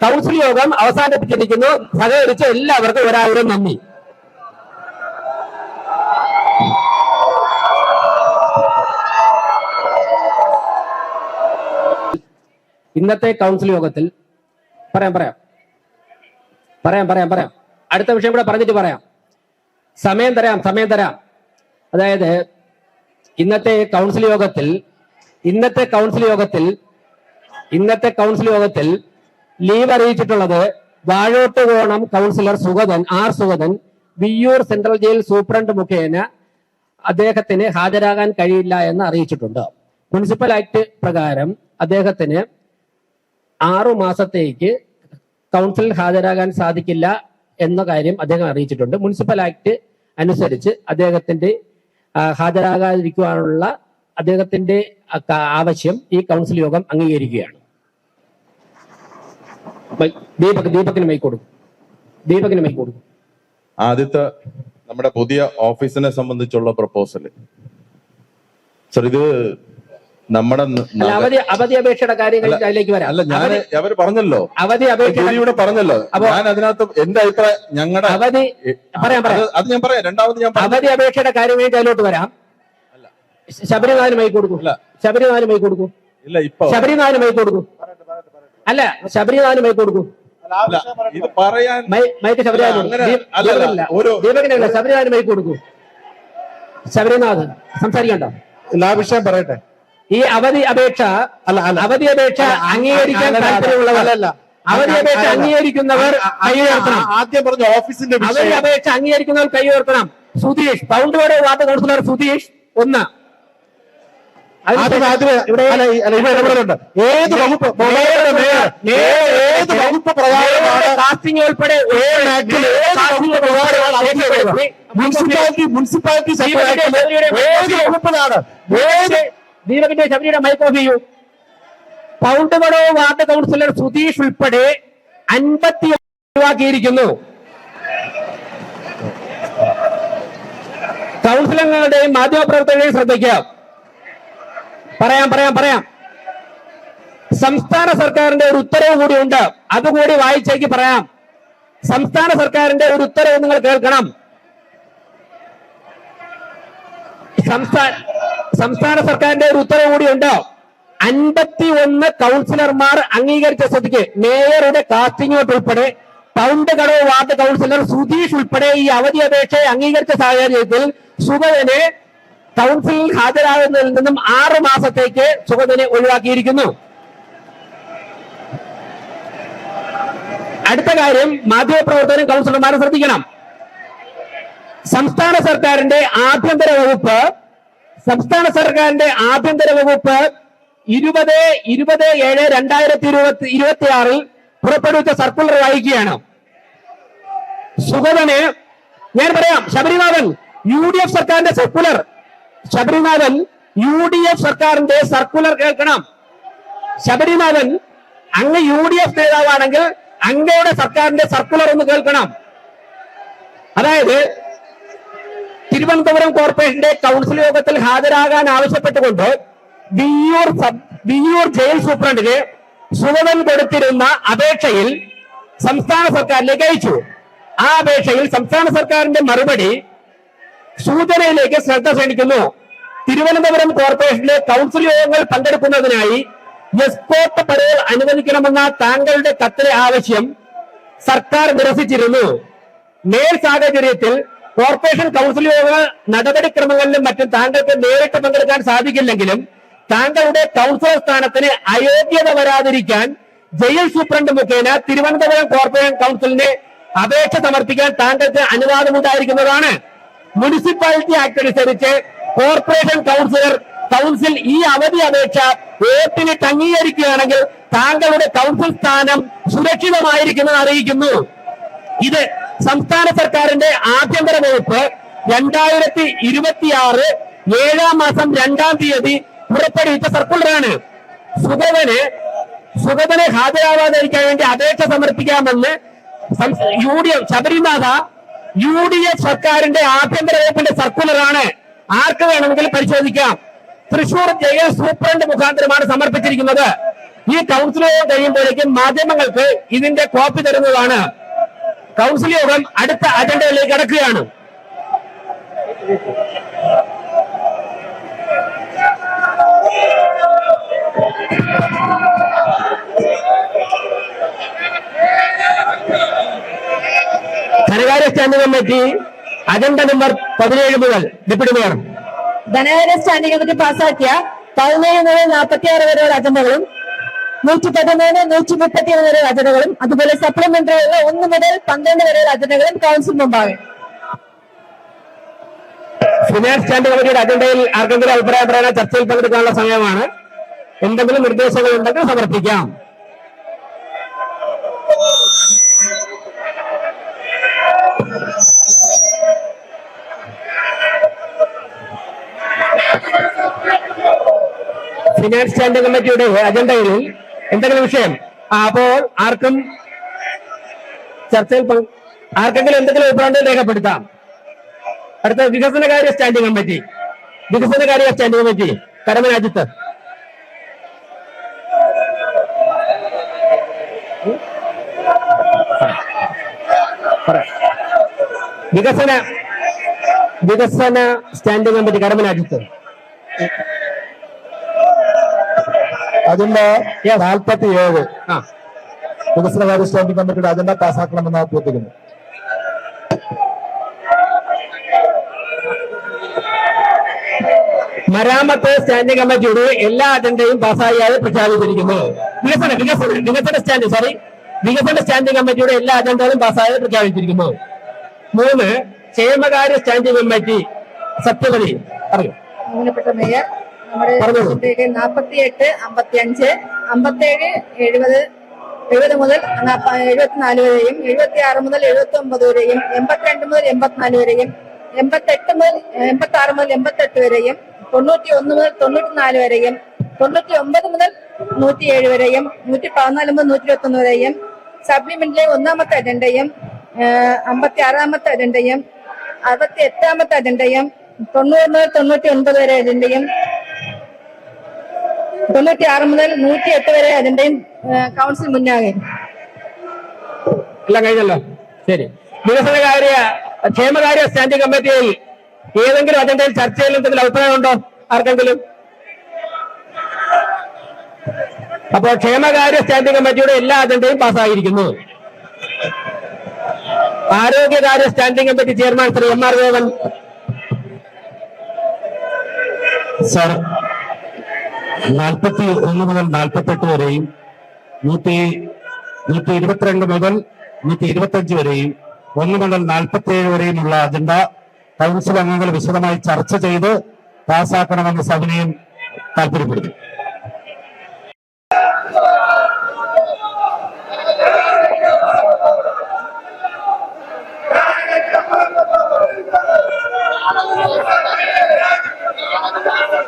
Council യോഗം അവസാനിപ്പിച്ചിരിക്കുന്നു. സഹകരിച്ച് എല്ലാവർക്കും 1000 നന്ദി. ഇന്നത്തെ കൗൺസിൽ യോഗത്തിൽ പറയാം അടുത്ത വിഷയം കൂടെ പറഞ്ഞിട്ട് പറയാം. സമയം തരാം. അതായത് ഇന്നത്തെ കൗൺസിൽ യോഗത്തിൽ ലീവ് അറിയിച്ചിട്ടുള്ളത് Vazhottukonam councillor Sugathan Viyyur central jail superintendent മുഖേന അദ്ദേഹത്തിന് ഹാജരാകാൻ കഴിയില്ല എന്ന് അറിയിച്ചിട്ടുണ്ട്. മുനിസിപ്പൽ ആക്ട് പ്രകാരം അദ്ദേഹത്തിന് 6 മാസത്തേക്ക് കൗൺസിലിൽ ഹാജരാകാൻ സാധിക്കില്ല എന്ന കാര്യം അദ്ദേഹം അറിയിച്ചിട്ടുണ്ട്. മുനിസിപ്പൽ ആക്ട് അനുസരിച്ച് അദ്ദേഹത്തിന്റെ ഹാജരാകാതിരിക്കുവാനുള്ള അദ്ദേഹത്തിന്റെ ആവശ്യം ഈ കൗൺസിൽ യോഗം അംഗീകരിക്കുകയാണ്. ദീപകിന് മൈക്ക് കൊടുക്കും. ആദ്യത്തെ നമ്മുടെ പുതിയ ഓഫീസിനെ സംബന്ധിച്ചുള്ള പ്രപ്പോസൽ സർ, ഇത് നമ്മുടെ അവധി അപേക്ഷയുടെ കാര്യങ്ങൾ അതിലേക്ക് വരാം. അല്ല, ഞാൻ അവർ പറഞ്ഞല്ലോ, അവധി അപേക്ഷ പറഞ്ഞല്ലോ. ഞാൻ അതിനകത്ത് എന്റെ അഭിപ്രായം ഞങ്ങളുടെ അത് ഞാൻ പറയാം. രണ്ടാമത് ഞാൻ അവധി അപേക്ഷയുടെ കാര്യങ്ങൾ അതിലോട്ട് വരാം. ശബരിനാഥന് മൈക്ക് കൊടുക്കും. ഇല്ല, ഇപ്പൊ ശബരിനാഥന് മൈക്ക് കൊടുക്കും. ഇത് പറയാൻ മൈക്ക് ശബരിനാഥന് മൈക്ക് കൊടുക്കൂ. ശബരിനാഥ് സംസാരിക്കണ്ട. എല്ലാ വിഷയം പറയട്ടെ. ഈ അവധി അപേക്ഷ അംഗീകരിക്കാൻ താല്പര്യമുള്ളവരല്ല. അവധി അപേക്ഷ അംഗീകരിക്കുന്നവർ കൈ ഉയർത്തണം. ആദ്യം പറഞ്ഞ ഓഫീസിന്റെ അവധി അപേക്ഷ അംഗീകരിക്കുന്നവർ കൈ ഉയർത്തണം. സുധീഷ്, പൗണ്ടുവോട് വാർഡ് കൗൺസിലർ സുധീഷ് 1. ഏത് വകുപ്പ് പ്രകാരമാണ് കാസ്റ്റിംഗ് ഉൾപ്പെടെ മുനിസിപ്പാലിറ്റി വകുപ്പിലാണ് ദീപകിന്റെ ശബരിയുടെ മൈക്ക് ഓഫ് ചെയ്യൂ. പൗണ്ടുവടോ വാർഡ് കൗൺസിലർ സുധീഷ് ഉൾപ്പെടെ 50 ഒഴിവാക്കിയിരിക്കുന്നു. കൗൺസിലറുടെയും മാധ്യമപ്രവർത്തകരെയും ശ്രദ്ധിക്കാം. പറയാം. സംസ്ഥാന സർക്കാരിന്റെ ഒരു ഉത്തരവ് കൂടി ഉണ്ട്, അതുകൂടി വായിച്ചേക്ക് പറയാം. സംസ്ഥാന സർക്കാരിന്റെ ഒരു ഉത്തരവ് നിങ്ങൾ കേൾക്കണം. സംസ്ഥാന സർക്കാരിന്റെ ഒരു ഉത്തരവ് കൂടി ഉണ്ട്. 51 കൗൺസിലർമാർ അംഗീകരിച്ച സ്ഥിതിക്ക് മേയറുടെ കാസ്റ്റിംഗ് വോട്ട് ഉൾപ്പെടെ പൗണ്ടുകടവ് വാർഡ് കൗൺസിലർ സുധീഷ് ഉൾപ്പെടെ ഈ അവധി അപേക്ഷയെ അംഗീകരിച്ച സാഹചര്യത്തിൽ സുഗതനെ കൗൺസിലിൽ ഹാജരാകുന്നതിൽ നിന്നും 6 മാസത്തേക്ക് സുഗതനെ ഒഴിവാക്കിയിരിക്കുന്നു. അടുത്ത കാര്യം, മാധ്യമപ്രവർത്തകരും കൗൺസിലർമാരും ശ്രദ്ധിക്കണം. സംസ്ഥാന സർക്കാരിന്റെ ആഭ്യന്തര വകുപ്പ് 20/7/2026 പുറപ്പെടുവിച്ച സർക്കുലർ വായിക്കുകയാണ്. സുഗതന് ഞാൻ പറയാം, ശബരിനാഥൻ UDF സർക്കാരിന്റെ സർക്കുലർ കേൾക്കണം. ശബരിനാഥൻ അങ്ങ് UDF നേതാവാണെങ്കിൽ അങ്ങയുടെ സർക്കാരിന്റെ സർക്കുലർ ഒന്ന് കേൾക്കണം. അതായത് തിരുവനന്തപുരം കോർപ്പറേഷന്റെ കൗൺസിൽ യോഗത്തിൽ ഹാജരാകാൻ ആവശ്യപ്പെട്ടുകൊണ്ട് വിയ്യൂർ ജയിൽ സൂപ്രണ്ടിന് സുഗതൻ കൊടുത്തിരുന്ന അപേക്ഷയിൽ സംസ്ഥാന സർക്കാരിലേക്ക് അയച്ചു. ആ അപേക്ഷയിൽ സംസ്ഥാന സർക്കാരിന്റെ മറുപടി സൂചനയിലേക്ക് ശ്രദ്ധ ക്ഷണിക്കുന്നു. തിരുവനന്തപുരം കോർപ്പറേഷനിലെ കൗൺസിൽ യോഗങ്ങൾ പങ്കെടുക്കുന്നതിനായി എസ്കോർട്ട് പരോൾ അനുവദിക്കണമെന്ന താങ്കളുടെ കത്തിലെ ആവശ്യം സർക്കാർ നിരസിച്ചിരുന്നു. മേൽ സാഹചര്യത്തിൽ കോർപ്പറേഷൻ കൗൺസിൽ യോഗ നടപടിക്രമങ്ങളിലും മറ്റും താങ്കൾക്ക് നേരിട്ട് പങ്കെടുക്കാൻ സാധിക്കില്ലെങ്കിലും താങ്കളുടെ കൗൺസിലർ സ്ഥാനത്തിന് അയോഗ്യത വരാതിരിക്കാൻ ജയിൽ സൂപ്രണ്ട് മുഖേന തിരുവനന്തപുരം കോർപ്പറേഷൻ കൗൺസിലിന് അപേക്ഷ സമർപ്പിക്കാൻ താങ്കൾക്ക് അനുവാദമുണ്ടായിരിക്കുന്നതാണ്. മുനിസിപ്പാലിറ്റി ആക്ട് അനുസരിച്ച് കോർപ്പറേഷൻ കൗൺസിൽ ഈ അവധി അപേക്ഷ വോട്ടിനിട്ട് അംഗീകരിക്കുകയാണെങ്കിൽ താങ്കളുടെ കൗൺസിൽ സ്ഥാനം സുരക്ഷിതമായിരിക്കുമെന്ന് അറിയിക്കുന്നു. ഇത് സംസ്ഥാന സർക്കാരിന്റെ ആഭ്യന്തര വകുപ്പ് 2026 7-ാം മാസം 2-ാം തീയതി പുറപ്പെടുവിച്ച സർക്കുലറാണ്. സുഗതനെ ഹാജരാവാതിരിക്കാൻ വേണ്ടി അപേക്ഷ സമർപ്പിക്കാമെന്ന് ശബരിനാഥ UDF സർക്കാരിന്റെ ആഭ്യന്തര വകുപ്പിന്റെ സർക്കുലറാണ്. ആർക്ക് വേണമെങ്കിലും പരിശോധിക്കാം. തൃശൂർ ജയിൽ സൂപ്രണ്ട് മുഖാന്തരമാണ് സമർപ്പിച്ചിരിക്കുന്നത്. ഈ കൗൺസിൽ യോഗം കഴിയുമ്പോഴേക്കും മാധ്യമങ്ങൾക്ക് ഇതിന്റെ കോപ്പി തരുന്നതാണ്. കൗൺസിൽ യോഗം അടുത്ത അജണ്ടയിലേക്ക് കടക്കുകയാണ്. ധനകാര്യ സ്റ്റാൻഡിംഗ് കമ്മിറ്റി അജണ്ട നമ്പർ 17 മുതൽ ഡെപ്യൂട്ടി മേയർ. ധനകാര്യ സ്റ്റാൻഡിംഗ് കമ്മിറ്റി പാസാക്കിയ 17 മുതൽ 46 വരെയുള്ള അജണ്ടകളും 113, 131 വരെയുള്ള അജണ്ടകളും അതുപോലെ സപ്ലിമെന്ററിയുള്ള 1 മുതൽ 12 വരെയുള്ള അജണ്ടകളും കൗൺസിൽ മുമ്പാകെ. ഫിനാൻസ് സ്റ്റാൻഡിംഗ് കമ്മിറ്റിയുടെ അജണ്ടയിൽ ആർക്കെങ്കിലും അഭിപ്രായം പറയാൻ ചർച്ചയിൽ പങ്കെടുക്കാനുള്ള സമയമാണ്. എന്തെങ്കിലും നിർദ്ദേശങ്ങൾ ഉണ്ടെങ്കിൽ സമർപ്പിക്കാം. ഫിനാൻസ് സ്റ്റാൻഡിംഗ് കമ്മിറ്റിയുടെ അജണ്ടയിൽ എന്തെങ്കിലും വിഷയം അപ്പോൾ ആർക്കെങ്കിലും എന്തെങ്കിലും അഭിപ്രായം രേഖപ്പെടുത്താം. അടുത്ത വികസനകാര്യ സ്റ്റാൻഡിംഗ് കമ്മിറ്റി. വികസനകാര്യ സ്റ്റാൻഡിംഗ് കമ്മിറ്റി കരമന അജിത്ത്. വികസന standing committee Karamana Ajith. Agenda 47 വികസനകാര്യ സ്റ്റാൻഡിംഗ് കമ്മിറ്റിയുടെ അജണ്ട പാസ്സാക്കണമെന്ന് അഭ്യർത്ഥിക്കുന്നു. മരാമത്ത് സ്റ്റാൻഡിംഗ് കമ്മിറ്റിയുടെ എല്ലാ അജണ്ടയും പാസ്സായി പ്രഖ്യാപിച്ചിരിക്കുന്നു. വികസന സ്റ്റാൻഡിംഗ് കമ്മിറ്റിയുടെ എല്ലാ അജണ്ടകളും പാസ്സായി പ്രഖ്യാപിച്ചിരിക്കുന്നു. 3 ക്ഷേമകാര്യ സ്റ്റാൻഡിംഗ് കമ്മിറ്റി സത്യവതി പറയൂ. ബഹുമാനപ്പെട്ട മേയർ, നമ്മുടെ 48, 55, 57, 70 മുതൽ 74 വരെയും 76 മുതൽ 79 വരെയും 82 മുതൽ 84 വരെയും 88 മുതൽ 86 മുതൽ 88 വരെയും 91 മുതൽ 94 വരെയും 99 മുതൽ 107 വരെയും 114 മുതൽ 121 വരെയും സപ്ലിമെന്റിലെ 1ാമത്തെ അജണ്ടയും 56ാമത്തെ അജണ്ടയും 68ാമത്തെ അജണ്ടയും 90 മുതൽ 99 വരെ അജണ്ടയും 96 മുതൽ 108 വരെ അജണ്ടയും കൗൺസിൽ മുന്നാകെ. എല്ലാം കഴിഞ്ഞല്ലോ. ശരി. ക്ഷേമകാര്യ സ്റ്റാൻഡിംഗ് കമ്മിറ്റിയിൽ ഏതെങ്കിലും അജണ്ടയിൽ ചർച്ചയിൽ എന്തെങ്കിലും അഭിപ്രായമുണ്ടോ ആർക്കെങ്കിലും? അപ്പോൾ ക്ഷേമകാര്യ സ്റ്റാൻഡിംഗ് കമ്മിറ്റിയുടെ എല്ലാ അജണ്ടയും പാസ്സായിരിക്കുന്നു. ആരോഗ്യകാര്യ standing committee chairman Shri MR Devan. Sir, 41 മുതൽ 48 വരെയും 122 മുതൽ 125 വരെയും 1 മുതൽ 47 വരെയുമുള്ള അജണ്ട കൗൺസിൽ അംഗങ്ങൾ വിശദമായി ചർച്ച ചെയ്ത് പാസാക്കണമെന്ന് സവിനയം താല്പര്യപ്പെടുന്നു.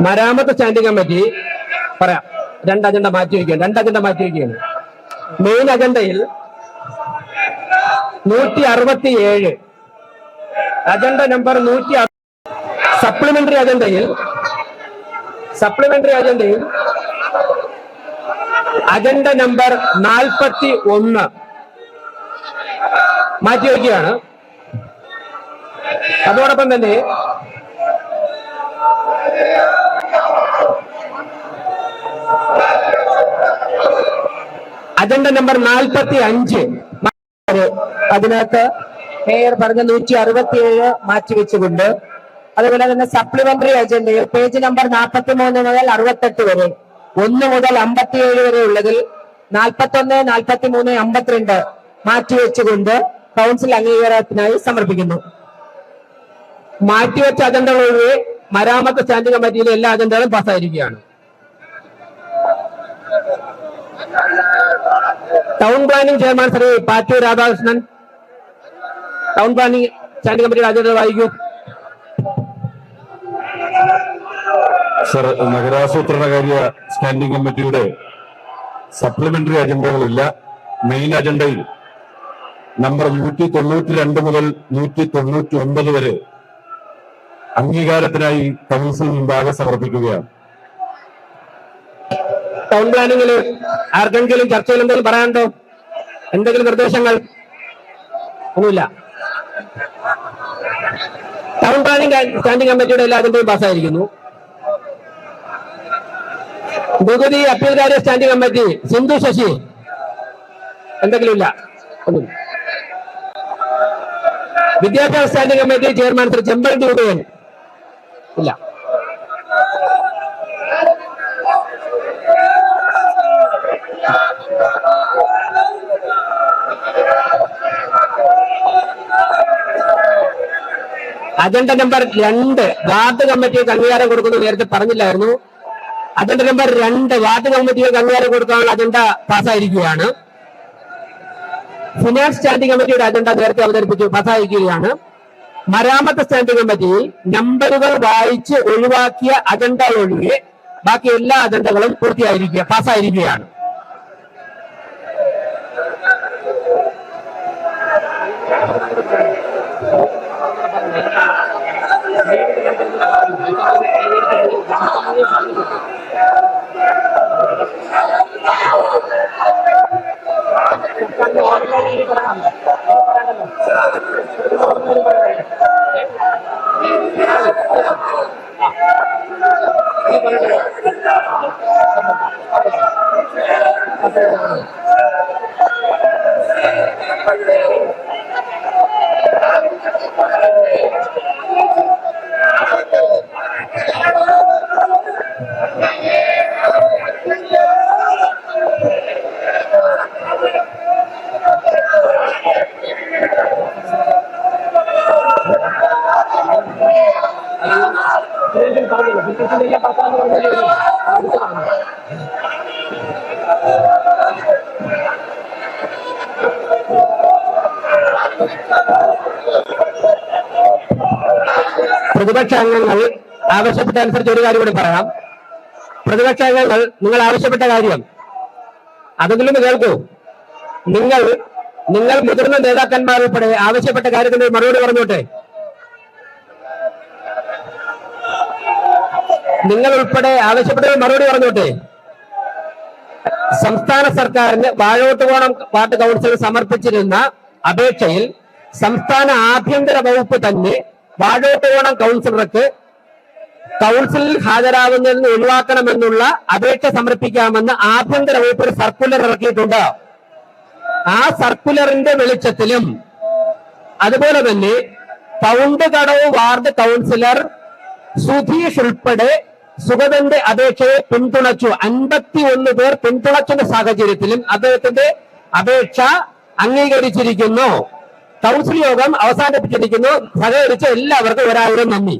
മരാമത്ത് സ്റ്റാൻഡിംഗ് കമ്മിറ്റി പറയാം. 2 അജണ്ട മാറ്റി വയ്ക്കുകയാണ്. മെയിൻ അജണ്ടയിൽ 167 അജണ്ട നമ്പർ 100. സപ്ലിമെന്ററി അജണ്ടയിൽ അജണ്ട നമ്പർ 41 മാറ്റിവെക്കുകയാണ്. അതോടൊപ്പം തന്നെ അജണ്ട നമ്പർ 45 അതിനകത്ത് മേയർ പറഞ്ഞ 167 മാറ്റിവെച്ചുകൊണ്ട് അതുപോലെ തന്നെ സപ്ലിമെന്ററി അജണ്ടയിൽ പേജ് നമ്പർ 43 മുതൽ 68 വരെ 1 മുതൽ 57 വരെ ഉള്ളതിൽ 41, 43, 52 മാറ്റിവെച്ചുകൊണ്ട് കൗൺസിൽ അംഗീകാരത്തിനായി സമർപ്പിക്കുന്നു. മാറ്റിവെച്ച അജണ്ടകൾ ഒഴികെ മരാമത്ത് സ്റ്റാൻഡിംഗ് കമ്മിറ്റിയിലെ എല്ലാ അജണ്ടകളും പാസ്സായിരിക്കുകയാണ്. Town planning chairman Shri Pattoor Radhakrishnan town planning standing കമ്മിറ്റിയുടെ അജണ്ട വായിക്കൂ. സർ, നഗരാസൂത്രണകാര്യ സ്റ്റാൻഡിംഗ് കമ്മിറ്റിയുടെ സപ്ലിമെന്ററി അജണ്ടകളില്ല. മെയിൻ അജണ്ടയിൽ നമ്പർ 192 മുതൽ 199 വരെ അംഗീകാരത്തിനായി കൗൺസിൽ മുമ്പാകെ സമർപ്പിക്കുകയാണ്. ടൗൺ പ്ലാനിംഗിൽ ആർക്കെങ്കിലും ചർച്ചയിൽ എന്തെങ്കിലും പറയാനുണ്ടോ? എന്തെങ്കിലും നിർദ്ദേശങ്ങൾ? ഒന്നുമില്ല. ടൗൺ പ്ലാനിംഗ് സ്റ്റാൻഡിംഗ് കമ്മിറ്റിയുടെ എല്ലാ അജണ്ടയും പാസ്സായിരിക്കുന്നു. നികുതി അപ്പീൽകാര്യ സ്റ്റാൻഡിംഗ് കമ്മിറ്റി സിന്ധു ശശി, എന്തെങ്കിലും ഇല്ല? ഒന്നും. വിദ്യാഭ്യാസ standing committee chairman Shri Chempazhanthi Udayan, ഇല്ല. അജണ്ട നമ്പർ 2 വാർഡ് കമ്മിറ്റിക്ക് അംഗീകാരം കൊടുക്കുന്നത് നേരത്തെ പറഞ്ഞില്ലായിരുന്നു. അജണ്ട നമ്പർ 2 വാർഡ് കമ്മിറ്റിക്ക് അംഗീകാരം കൊടുക്കാനുള്ള അജണ്ട പാസ്സായിരിക്കുകയാണ്. ഫിനാൻസ് സ്റ്റാൻഡിംഗ് കമ്മിറ്റിയുടെ അജണ്ട നേരത്തെ അവതരിപ്പിച്ചു, പാസ്സായിരിക്കുകയാണ്. മരാമത്ത് സ്റ്റാൻഡിംഗ് കമ്മിറ്റി നമ്പറുകൾ വായിച്ച് ഒഴിവാക്കിയ അജണ്ട ഒഴികെ ബാക്കി എല്ലാ അജണ്ടകളും പാസ്സായിരിക്കുകയാണ്. പ്രതിപക്ഷ അംഗങ്ങൾ ആവശ്യപ്പെട്ട അനുസരിച്ച് ഒരു കാര്യം കൂടി പറയാം. പ്രതിപക്ഷ അംഗങ്ങൾ നിങ്ങൾ ആവശ്യപ്പെട്ട കാര്യം അതെങ്കിലും കേൾക്കൂ. നിങ്ങൾ മുതിർന്ന നേതാക്കന്മാർ ഉൾപ്പെടെ ആവശ്യപ്പെട്ട കാര്യത്തിന് മറുപടി പറഞ്ഞോട്ടെ. നിങ്ങൾ ഉൾപ്പെടെ ആവശ്യപ്പെട്ട മറുപടി പറഞ്ഞോട്ടെ. സംസ്ഥാന സർക്കാരിന് വാഴോട്ടുകോണം വാർഡ് കൗൺസിൽ സമർപ്പിച്ചിരുന്ന അപേക്ഷയിൽ സംസ്ഥാന ആഭ്യന്തര വകുപ്പ് തന്നെ വാഴോട്ടുകോണം കൗൺസിലർക്ക് കൗൺസിലിൽ ഹാജരാകുന്നതിൽ നിന്ന് ഒഴിവാക്കണമെന്നുള്ള അപേക്ഷ സമർപ്പിക്കാമെന്ന് ആഭ്യന്തര വകുപ്പ് ഒരു സർക്കുലർ ഇറക്കിയിട്ടുണ്ട്. ആ സർക്കുലറിന്റെ വെളിച്ചത്തിലും അതുപോലെ തന്നെ പൗണ്ട് കടവ് വാർഡ് കൗൺസിലർ സുധീഷ് ഉൾപ്പെടെ സുഗതന്റെ അപേക്ഷയെ പിന്തുണച്ചു. 51 പേർ പിന്തുണച്ച സാഹചര്യത്തിലും അദ്ദേഹത്തിന്റെ അപേക്ഷ അംഗീകരിച്ചിരിക്കുന്നു. കൗൺസിൽ യോഗം അവസാനിപ്പിച്ചിരിക്കുന്നു. സഹകരിച്ച എല്ലാവർക്കും 1000 നന്ദി.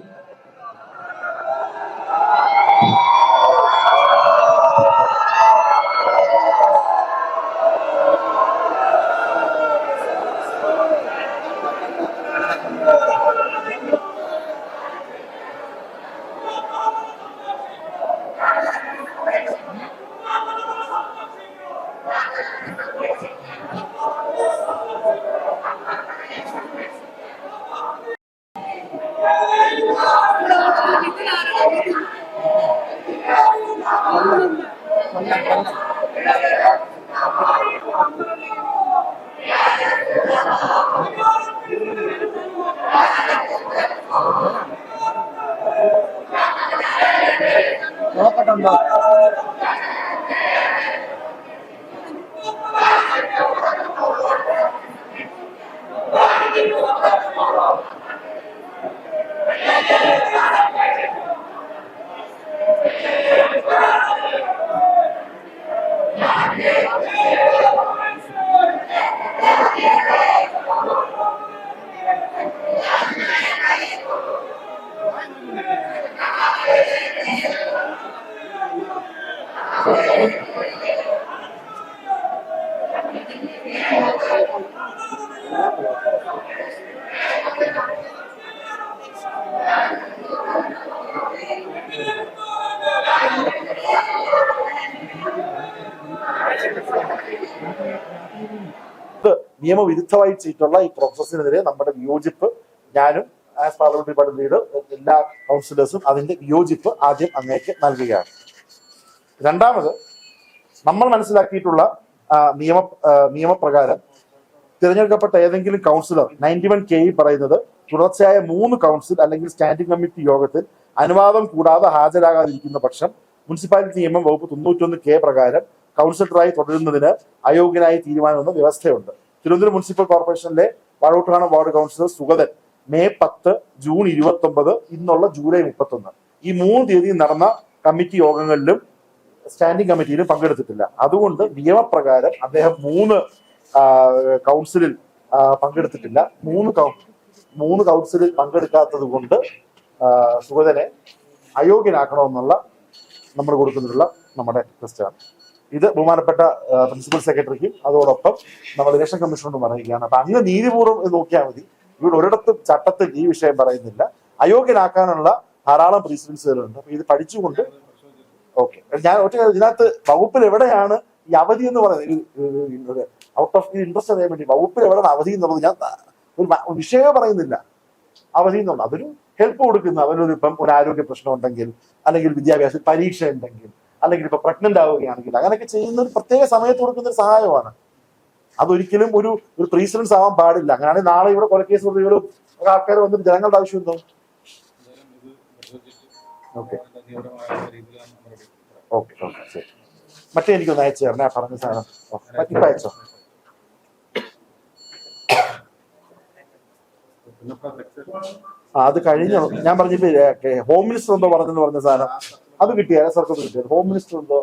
നിയമവിരുദ്ധമായി ചെയ്തിട്ടുള്ള ഈ പ്രോസസ്സിനെതിരെ നമ്മുടെ വിയോജിപ്പ് ഞാനും ആസ് പാർലമെന്ററി പാർട്ടി ലീഡർ എല്ലാ കൗൺസിലേഴ്സും അതിന്റെ വിയോജിപ്പ് ആദ്യം അങ്ങേക്ക് നൽകുകയാണ്. രണ്ടാമത്, നമ്മൾ മനസ്സിലാക്കിയിട്ടുള്ള നിയമപ്രകാരം തിരഞ്ഞെടുക്കപ്പെട്ട ഏതെങ്കിലും കൗൺസിലർ 91K പറയുന്നത് തുടർച്ചയായ 3 കൗൺസിൽ അല്ലെങ്കിൽ സ്റ്റാൻഡിംഗ് കമ്മിറ്റി യോഗത്തിൽ അനുവാദം കൂടാതെ ഹാജരാകാതിരിക്കുന്ന പക്ഷം മുനിസിപ്പാലിറ്റി നിയമം വകുപ്പ് 91K പ്രകാരം കൗൺസിലറായി തുടരുന്നതിന് അയോഗ്യനായി തീരുമാനമെന്ന വ്യവസ്ഥയുണ്ട്. തിരുവനന്തപുരം മുനിസിപ്പൽ കോർപ്പറേഷനിലെ വാഴൂട്ടാണ് ward councillor Sugathan May 10, June 29, ഇന്നുള്ള ജൂലൈ 31 ഈ 3 തീയതി നടന്ന കമ്മിറ്റി യോഗങ്ങളിലും സ്റ്റാൻഡിംഗ് കമ്മിറ്റിയിലും പങ്കെടുത്തിട്ടില്ല. അതുകൊണ്ട് നിയമപ്രകാരം അദ്ദേഹം 3 കൗൺസിലിൽ പങ്കെടുത്തിട്ടില്ല. 3 കൗൺസിലിൽ പങ്കെടുക്കാത്തത് കൊണ്ട് സുഗതനെ അയോഗ്യനാക്കണമെന്നുള്ള നമ്മൾ കൊടുക്കുന്നുള്ള നമ്മുടെ റിക്വസ്റ്റാണ്. ഇത് ബഹുമാനപ്പെട്ട പ്രിൻസിപ്പൽ സെക്രട്ടറിക്കും അതോടൊപ്പം നമ്മൾ ഇലക്ഷൻ കമ്മീഷനോടും പറയുകയാണ്. അപ്പൊ അങ്ങ് നീതിപൂർവ്വം നോക്കിയാൽ മതി. ഇവിടെ ഒരിടത്തും ചട്ടത്തിൽ ഈ വിഷയം പറയുന്നില്ല. അയോഗ്യനാക്കാനുള്ള ധാരാളം പ്രീസിഡൻസുകളുണ്ട്. അപ്പൊ ഇത് പഠിച്ചുകൊണ്ട് ഓക്കെ ഞാൻ ഇതിനകത്ത് വകുപ്പിൽ എവിടെയാണ് ഈ അവധി എന്ന് പറയുന്നത് ഔട്ട് ഓഫ് ഇൻട്രസ്റ്റ് അറിയാൻ വേണ്ടി വകുപ്പിൽ എവിടെയാണ് അവധി എന്നുള്ളത് ഞാൻ ഒരു വിഷയമേ പറയുന്നില്ല. അവധി എന്നുള്ളത് അതൊരു ഹെൽപ്പ് കൊടുക്കുന്ന അവനൊരു ഇപ്പം ഒരു ആരോഗ്യ പ്രശ്നം ഉണ്ടെങ്കിൽ അല്ലെങ്കിൽ വിദ്യാഭ്യാസ പരീക്ഷ ഉണ്ടെങ്കിൽ അല്ലെങ്കിൽ ഇപ്പൊ പ്രഗ്നന്റ് ആവുകയാണെങ്കിൽ അങ്ങനെയൊക്കെ ചെയ്യുന്ന ഒരു പ്രത്യേക സമയത്ത് കൊടുക്കുന്ന ഒരു സഹായമാണ്. അതൊരിക്കലും ഒരു പ്രീസിഡൻസ് ആവാൻ പാടില്ല. അങ്ങനെയാണെങ്കിൽ നാളെ ഇവിടെ കൊലക്കേസ് പ്രതികളും ആൾക്കാർ വന്നിട്ട് ജനങ്ങളുടെ ആവശ്യമുണ്ടോ? ഓക്കെ ഓക്കെ ഓക്കെ ശരി. മറ്റേ എനിക്കൊന്ന് അയച്ചു തരണേ ആ പറഞ്ഞ സാധനം. ഇപ്പൊ അയച്ചോ? അത് കഴിഞ്ഞ ഞാൻ പറഞ്ഞിട്ട് ഹോം മിനിസ്റ്റർ എന്തോ പറഞ്ഞ സാധനം അത് കിട്ടിയ സർക്കാർ കിട്ടിയത് ഹോം മിനിസ്റ്റർ എന്തോ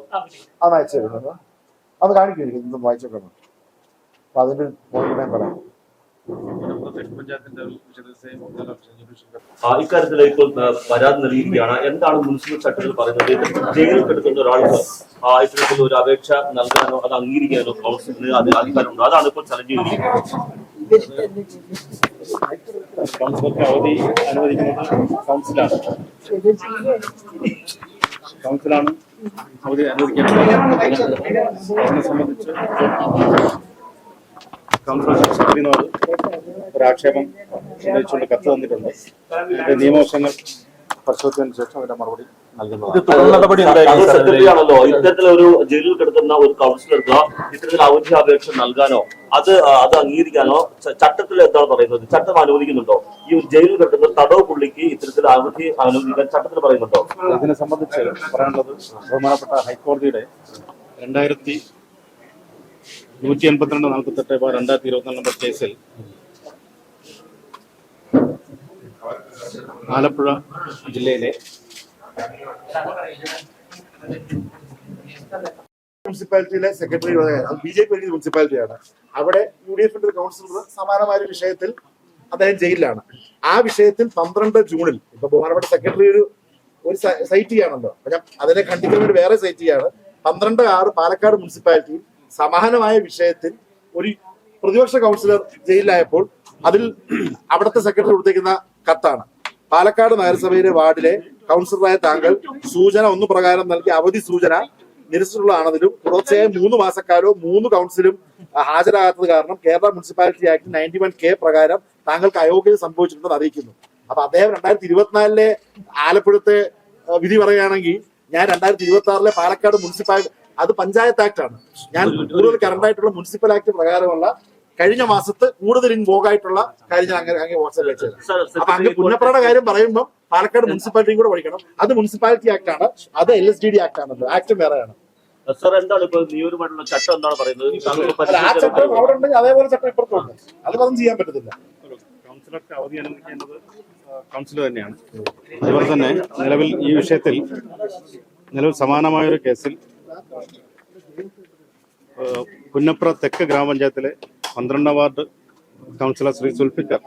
അത് അയച്ചു തരുന്നത് അത് കാണിക്കും വായിച്ചോക്കണം. അപ്പൊ അതിന്റെ ഞാൻ പറയാം. ഇക്കാര്യത്തിൽ ഇപ്പോൾ പരാതി നൽകിയിരിക്കുകയാണ്. എന്താണ് മുനിസിപ്പൽ ചട്ടത്തിൽ പറയുന്നത്? ജയിലിൽ കിടക്കുന്ന ഒരാൾക്ക് ഇത്തരത്തിൽ ഒരു അപേക്ഷ നൽകാനോ അത് അംഗീകരിക്കാനോ കൗൺസിലിന് അതിന് അധികാരമുണ്ടോ? അതാണ് ഇപ്പോൾ ചലഞ്ച് ചെയ്തിരിക്കുന്നത്. കൗൺസിലർക്ക് അവധി അനുവദിക്കുന്നത് കൗൺസിലാണ് അവധി അനുവദിക്കുന്നത്. അതിനെ സംബന്ധിച്ച് കൗൺസിലർ ശക്തിനോട് ഒരാക്ഷേപം ഉന്നയിച്ചുകൊണ്ട് കത്ത് തന്നിട്ടുണ്ട്. നിയമവശങ്ങൾ പരിശോധിച്ചതിന് ശേഷം അതിന്റെ മറുപടി ആണല്ലോ. ഇത്തരത്തിലൊരു ജയിലിൽ കിടക്കുന്ന ഒരു കൗൺസിലർക്ക് ഇത്തരത്തിൽ അവധി അപേക്ഷ നൽകാനോ അത് അംഗീകരിക്കാനോ ചട്ടത്തിൽ എന്താണ് പറയുന്നത്? ചട്ടം അനുവദിക്കുന്നുണ്ടോ? ഈ ജയിലിൽ കിടക്കുന്ന തടവ് പുള്ളിക്ക് ഇത്തരത്തിൽ അവധി അനുവദിക്കാൻ ചട്ടത്തിൽ പറയുന്നുണ്ടോ? ഇതിനെ സംബന്ധിച്ച് പറയാനുള്ളത് ബഹുമാനപ്പെട്ട ഹൈക്കോടതിയുടെ 2182/2024 നമ്പർ കേസിൽ ആലപ്പുഴ ജില്ലയിലെ മുനിസിപ്പാലിറ്റിയിലെ സെക്രട്ടറി BJP മുനിസിപ്പാലിറ്റിയാണ്. അവിടെ UDFന്റെ കൗൺസിലർ സമാനമായ ഒരു വിഷയത്തിൽ അദ്ദേഹം ജയിലിലാണ്. ആ വിഷയത്തിൽ 12 ജൂണിൽ ഇപ്പൊ ബഹുമാനപ്പെട്ട സെക്രട്ടറി ഒരു സൈറ്റ് ചെയ്യാണല്ലോ. അപ്പൊ അതിനെ ഖണ്ഡിക്കാൻ വേണ്ടി വേറെ സൈറ്റ് ചെയ്യാണ്. 12/6 പാലക്കാട് മുനിസിപ്പാലിറ്റിയിൽ സമാനമായ വിഷയത്തിൽ ഒരു പ്രതിപക്ഷ കൗൺസിലർ ജയിലിലായപ്പോൾ അതിൽ അവിടുത്തെ സെക്രട്ടറി കൊടുത്തേക്കുന്ന കത്താണ്. പാലക്കാട് നഗരസഭയിലെ വാർഡിലെ കൗൺസിലറായ താങ്കൾ സൂചന 1 പ്രകാരം നൽകിയ അവധി സൂചന നിരസിച്ചുള്ളതാണെങ്കിലും തുടർച്ചയായ 3 മാസക്കാലവും 3 കൗൺസിലും ഹാജരാകാത്തത് കാരണം കേരള മുനിസിപ്പാലിറ്റി ആക്ട് 91K പ്രകാരം താങ്കൾക്ക് അയോഗ്യത സംഭവിച്ചിട്ടുണ്ടെന്ന് അറിയിക്കുന്നു. അപ്പൊ അദ്ദേഹം 2024 ആലപ്പുഴത്തെ വിധി പറയുകയാണെങ്കിൽ ഞാൻ 2026 പാലക്കാട് മുനിസിപ്പാലിറ്റി അത് പഞ്ചായത്ത് ആക്ട് ആണ്. ഞാൻ കൂടുതൽ കറണ്ട് ആയിട്ടുള്ള മുനിസിപ്പൽ ആക്ട് പ്രകാരമുള്ള കഴിഞ്ഞ മാസത്ത് കൂടുതൽ ഇൻവോഗായിട്ടുള്ള കാര്യം ഞാൻ അങ്ങനെ വാട്സാപ്പ് അയച്ചത്. അപ്പൊ അങ്ങ് പുന്നപ്രയുടെ കാര്യം പറയുമ്പോൾ പാലക്കാട് മുനിസിപ്പാലിറ്റിയും കൂടെ പഠിക്കണം. അത് മുനിസിപ്പാലിറ്റി ആക്ട് ആണ്, അത് LSDD ആക്ട് ആണല്ലോ, ആക്ട് വേറെയാണ്. എന്താണ് ഇപ്പൊ നിയമപരമായിട്ടുള്ള ചട്ടം എന്താണ് പറയുന്നത്? ആ ചട്ടം അവിടെ ഉണ്ടെങ്കിൽ അതേപോലെ ചട്ടം ഇപ്പുറത്തുണ്ട്. അത് പറഞ്ഞ് ചെയ്യാൻ പറ്റത്തില്ല. കൗൺസിലർക്ക് അവധി അനുവദിക്കേണ്ടത് കൗൺസിലർ തന്നെയാണ്. അതുപോലെ തന്നെ നിലവിൽ ഈ വിഷയത്തിൽ സമാനമായൊരു കേസിൽ പുന്നപ്ര തെക്ക് ഗ്രാമപഞ്ചായത്തിലെ 12ാം വാർഡ് കൗൺസിലർ ശ്രീ സുൽഫിക്കർ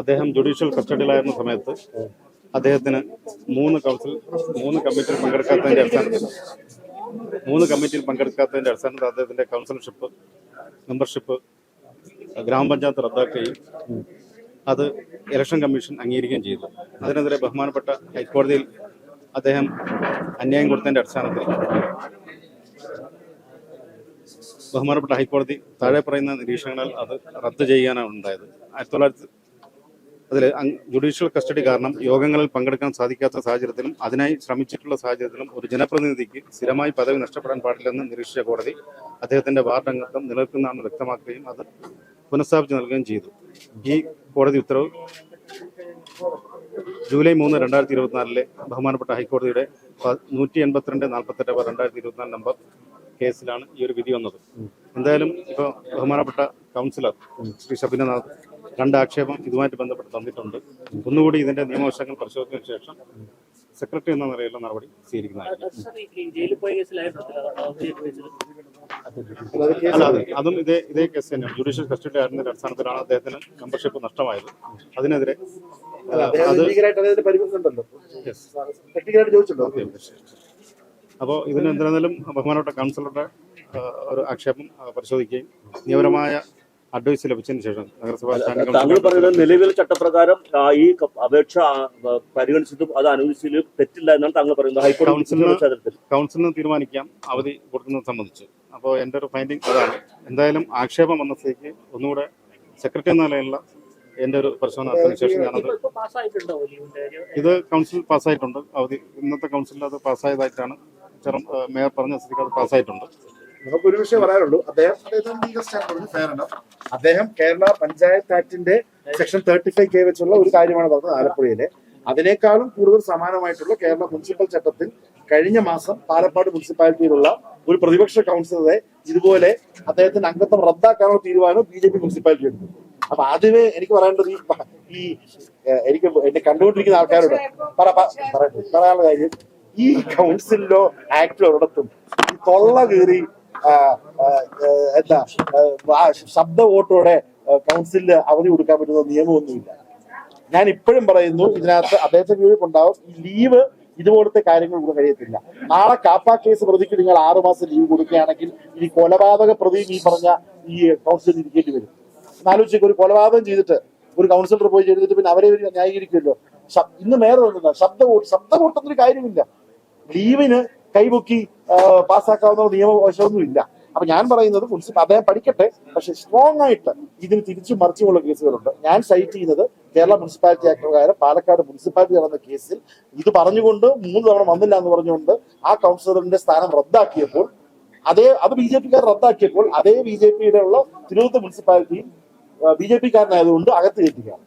അദ്ദേഹം ജുഡീഷ്യൽ കസ്റ്റഡിയിലായിരുന്ന സമയത്ത് അദ്ദേഹത്തിന് 3 കമ്മിറ്റിയിൽ പങ്കെടുക്കാത്തതിന്റെ അടിസ്ഥാനത്തിൽ അദ്ദേഹത്തിന്റെ കൗൺസിലർഷിപ്പ് മെമ്പർഷിപ്പ് ഗ്രാമപഞ്ചായത്ത് റദ്ദാക്കുകയും അത് ഇലക്ഷൻ കമ്മീഷൻ അംഗീകരിക്കുകയും ചെയ്തു. അതിനെതിരെ ബഹുമാനപ്പെട്ട ഹൈക്കോടതിയിൽ അദ്ദേഹം അന്യായം കൊടുത്തതിന്റെ അടിസ്ഥാനത്തിൽ ബഹുമാനപ്പെട്ട ഹൈക്കോടതി താഴെ പറയുന്ന നിരീക്ഷണങ്ങൾ അത് റദ്ദ് ചെയ്യാനാണ് ഉണ്ടായത്. അതിൽ ജുഡീഷ്യൽ കസ്റ്റഡി കാരണം യോഗങ്ങളിൽ പങ്കെടുക്കാൻ സാധിക്കാത്ത സാഹചര്യത്തിലും അതിനായി ശ്രമിച്ചിട്ടുള്ള സാഹചര്യത്തിലും ഒരു ജനപ്രതിനിധിക്ക് സ്ഥിരമായി പദവി നഷ്ടപ്പെടാൻ പാടില്ലെന്ന് നിരീക്ഷിച്ച കോടതി അദ്ദേഹത്തിന്റെ വാർഡ് അംഗത്വം നിലനിൽക്കുന്നതാണെന്ന് വ്യക്തമാക്കുകയും അത് പുനഃസ്ഥാപിച്ച് നൽകുകയും ചെയ്തു. ഈ കോടതി ഉത്തരവ് ജൂലൈ 3, 2024 ബഹുമാനപ്പെട്ട ഹൈക്കോടതിയുടെ 182/48/2024 നമ്പർ കേസിലാണ് ഈ ഒരു വിധി വന്നത്. എന്തായാലും ഇപ്പോൾ ബഹുമാനപ്പെട്ട കൗൺസിലർ ശ്രീ ശബിനനാഥ് 2 ആക്ഷേപം ഇതുമായിട്ട് ബന്ധപ്പെട്ട് തന്നിട്ടുണ്ട്. ഒന്നുകൂടി ഇതിന്റെ നിയമവശങ്ങൾ പരിശോധിച്ചതിനു ശേഷം സെക്രട്ടറി എന്ന നിലയിലുള്ള നടപടി സ്വീകരിക്കുന്നതായിരിക്കും. അതും ഇതേ കേസ് തന്നെയാണ്. ജുഡീഷ്യൽ കസ്റ്റഡി ആയിരുന്നതിന്റെ അടിസ്ഥാനത്തിലാണ് അദ്ദേഹത്തിന് മെമ്പർഷിപ്പ് നഷ്ടമായത്. അതിനെതിരെ അപ്പോൾ ഇതിന് എന്തായാലും ബഹുമാനപ്പെട്ട കൗൺസിലറുടെ ഒരു ആക്ഷേപം പരിശോധിക്കുകയും നിയമപരമായ അഡ്വൈസ് ലഭിച്ചതിന് ശേഷം നഗരസഭ താങ്കൾ പറയുന്നത് നിലവിലെ ചട്ടപ്രകാരം ഈ അപേക്ഷ പരിഗണിച്ചതും അത് അനുവദിച്ചതിലും തെറ്റില്ല എന്നാണ് താങ്കൾ പറയുന്നത്. ഹൈക്കോടതി കൗൺസിലിന് തീരുമാനിക്കാം അവധി കൊടുക്കുന്നത് സംബന്ധിച്ച്. അപ്പോൾ എൻ്റെ ഒരു ഫൈൻഡിങ് അതാണ്. എന്തായാലും ആക്ഷേപം വന്ന സ്ഥിതിക്ക് ഒന്നുകൂടെ സെക്രട്ടറി എന്ന നിലയിലുള്ള എൻ്റെ ഒരു പരിശോധന നടത്തിയതിനു ശേഷം ഞാനത് ഇത് കൗൺസിൽ പാസ്സായിട്ടുണ്ട്. അവധി ഇന്നത്തെ കൗൺസിലിൽ അത് പാസ്സായതായിട്ടാണ് മേയർ പറഞ്ഞ സ്ഥിതിക്ക് അത് പാസ്സായിട്ടുണ്ട്. നമുക്കൊരു വിഷയം പറയാനുള്ളൂ. അദ്ദേഹം കേരള പഞ്ചായത്ത് ആക്ടിന്റെ സെക്ഷൻ 35K വെച്ചുള്ള ഒരു കാര്യമാണ് പറഞ്ഞത് ആലപ്പുഴയിലെ. അതിനേക്കാളും കൂടുതൽ സമാനമായിട്ടുള്ള കേരള മുനിസിപ്പൽ ചട്ടത്തിൽ കഴിഞ്ഞ മാസം പാലക്കാട് മുനിസിപ്പാലിറ്റിയിലുള്ള ഒരു പ്രതിപക്ഷ കൗൺസിലറെ ഇതുപോലെ അദ്ദേഹത്തിന്റെ അംഗത്വം റദ്ദാക്കാനുള്ള തീരുമാനം BJP മുനിസിപ്പാലിറ്റി എടുത്തു. അപ്പൊ ആദ്യമേ എനിക്ക് പറയേണ്ടത് ഈ എനിക്ക് എന്നെ കണ്ടുകൊണ്ടിരിക്കുന്ന ആൾക്കാരോട് പറയാനുള്ള കാര്യം, ഈ കൗൺസിലിലോ ആക്ടിലോ ഒരിടത്തും ഈ തൊള്ള കീറി ശബ്ദ വോട്ടോടെ കൗൺസിലിന് അവധി കൊടുക്കാൻ പറ്റുന്ന നിയമമൊന്നുമില്ല. ഞാൻ ഇപ്പോഴും പറയുന്നു, ഇതിനകത്ത് അദ്ദേഹത്തെ ഉണ്ടാവും ഈ ലീവ് ഇതുപോലത്തെ കാര്യങ്ങൾ ഇവിടെ കഴിയത്തില്ല. നാളെ കാപ്പ കേസ് പ്രതിക്ക് നിങ്ങൾ 6 മാസം ലീവ് കൊടുക്കുകയാണെങ്കിൽ ഈ കൊലപാതക പ്രതിയും ഈ പറഞ്ഞ ഈ കൗൺസിലിൽ ഇരിക്കേണ്ടി വരും. ആലോചിച്ച് ഒരു കൊലപാതകം ചെയ്തിട്ട് ഒരു കൗൺസിലർ പോയി ചെയ്തിട്ട് പിന്നെ അവരെ ന്യായീകരിക്കുമല്ലോ. ഇന്ന് മേയർ തന്നില്ല ശബ്ദ വോട്ടൊന്നൊരു കാര്യമില്ല. ലീവിന് കൈപൊക്കി പാസ്സാക്കാവുന്ന നിയമവശമൊന്നും ഇല്ല. അപ്പൊ ഞാൻ പറയുന്നത് അദ്ദേഹം പഠിക്കട്ടെ, പക്ഷെ സ്ട്രോങ് ആയിട്ട് ഇതിന് തിരിച്ചു മറിച്ചുമുള്ള കേസുകളുണ്ട്. ഞാൻ സൈറ്റ് ചെയ്യുന്നത് കേരള മുനിസിപ്പാലിറ്റി ആക്ട് പ്രകാരം പാലക്കാട് മുനിസിപ്പാലിറ്റി നടന്ന കേസിൽ ഇത് പറഞ്ഞുകൊണ്ട് 3 തവണ വന്നില്ല എന്ന് പറഞ്ഞുകൊണ്ട് ആ കൗൺസിലറിന്റെ സ്ഥാനം റദ്ദാക്കിയപ്പോൾ അത് BJP-കാർ റദ്ദാക്കിയപ്പോൾ അതേ BJP-യുടെ ഉള്ള തിരുവനന്തപുരം മുനിസിപ്പാലിറ്റിയും BJP-കാരനായതുകൊണ്ട് അകത്ത് കയറ്റുകയാണ്.